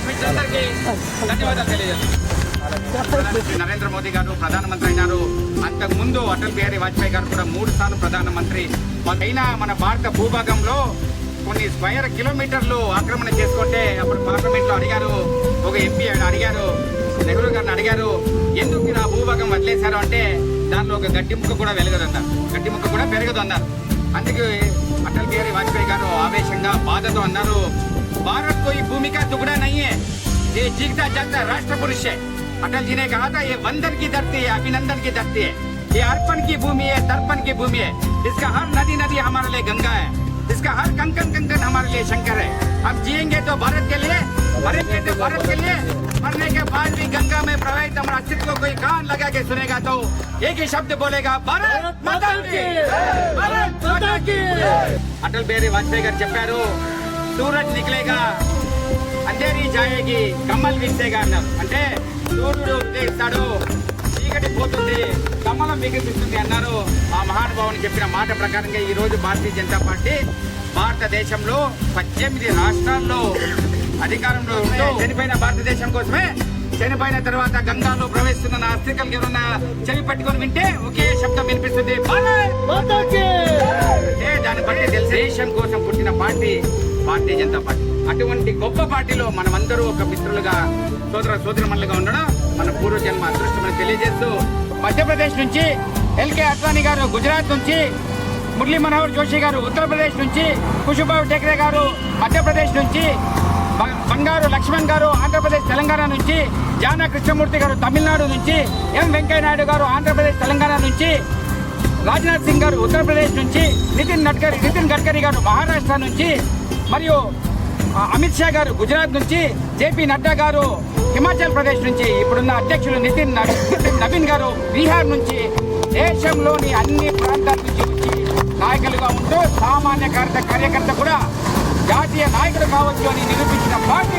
మిత్రులందరికీ ధన్యవాదాలు తెలియజేస్తున్నాను. నరేంద్ర మోదీ గారు ప్రధానమంత్రి అయినారు. అంతకు ముందు అటల్ బిహారీ వాజ్పేయి గారు కూడా 3 సార్లు ప్రధానమంత్రి అయినా మన భారత భూభాగంలో కొన్ని స్క్వేర్ కిలోమీటర్లు ఆక్రమణ చేసుకుంటే అప్పుడు పార్లమెంట్ లో అడిగారు, ఒక ఎంపీ అడిగారు, నెహ్రూ గారిని అడిగారు, ఎందుకు మీరు ఆ భూభాగం వదిలేశారు అంటే దానిలో ఒక గడ్డి ముక్క కూడా వెలగదన్నారు, గడ్డి ముక్క కూడా పెరగదు అన్నారు. అందుకే అటల్ బిహారీ వాజ్పేయి గారు ఆవేశంగా బాధతో అన్నారు, భారత్ को भूमि का टुकड़ा नहीं है, ये जीता जागता राष्ट्र पुरुष है। अटल जी ने कहा था ये वंदन की धरती है, अभिनंदन की धरती है, ये अर्पण की भूमि है, तर्पण की भूमि है। इसका हर नदी नदी हमारे लिए गंगा है, इसका हर कंकन कंकन हमारे लिए शंकर है। हम जिएंगे तो भारत के लिए, मरेंगे तो भारत के लिए, मरने के बाद भी गंगा में प्रवाहित हमारा अस्तित्व कोई कान लगा के सुनेगा तो एक ही शब्द बोलेगा, भारत माता की, भारत माता की। अटल बिहारी वाजपेयी गाరు చెప్పారు, సూరజ్ నికలేగా అంధేరి జాయేగి కమల్ విసేగా అన్నారు. అంటే సూర్యుడు ఉదయిస్తాడు, చీకటి పోతుంది, కమలం వికసిస్తుంది అన్నారు. ఆ మహానుభావుని చెప్పిన మాట ప్రకారంగా ఈ రోజు భారతీయ జనతా పార్టీ భారతదేశంలో 18 రాష్ట్రాల్లో అధికారంలో ఉంటూ చనిపోయిన భారతదేశం కోసమే, చనిపోయిన తర్వాత గంగాలో ప్రవేశిస్తున్న నా అస్తికలు ఎవరన్నా చెవి పట్టుకొని వింటే ఒకే శబ్దం వినిపిస్తుంది, దాన్ని బట్టి తెలిసి దేశం కోసం పుట్టిన పార్టీ భారతీయ జనతా పార్టీ. అటువంటి గొప్ప పార్టీలో మనమందరూ ఒక మిత్రులుగా, సోదరమణులుగా ఉండడం మన పూర్వజన్మ అదృష్టమని తెలియజేస్తూ, మధ్యప్రదేశ్ నుంచి ఎల్కే అద్వానీ గారు గుజరాత్ నుంచి, మురళీ మనోహర్ జోషి గారు ఉత్తరప్రదేశ్ నుంచి, కుషుబాబు టెక్రే గారు మధ్యప్రదేశ్ నుంచి, బంగారు లక్ష్మణ్ గారు ఆంధ్రప్రదేశ్ తెలంగాణ నుంచి, జానా కృష్ణమూర్తి గారు తమిళనాడు నుంచి, ఎం వెంకయ్య నాయుడు గారు ఆంధ్రప్రదేశ్ తెలంగాణ నుంచి, రాజ్నాథ్ సింగ్ గారు ఉత్తరప్రదేశ్ నుంచి, నితిన్ గడ్కరీ గారు మహారాష్ట్ర నుంచి, మరియు అమిత్ షా గారు గుజరాత్ నుంచి, జేపీ నడ్డా గారు హిమాచల్ ప్రదేశ్ నుంచి, ఇప్పుడున్న అధ్యక్షులు నితిన్ నవీన్ గారు బీహార్ నుంచి, దేశంలోని అన్ని ప్రాంతాల నుంచి వచ్చి నాయకులుగా ఉంటూ సామాన్య కార్యకర్త కూడా జాతీయ నాయకుడు కావచ్చు అని నిరూపించిన పార్టీ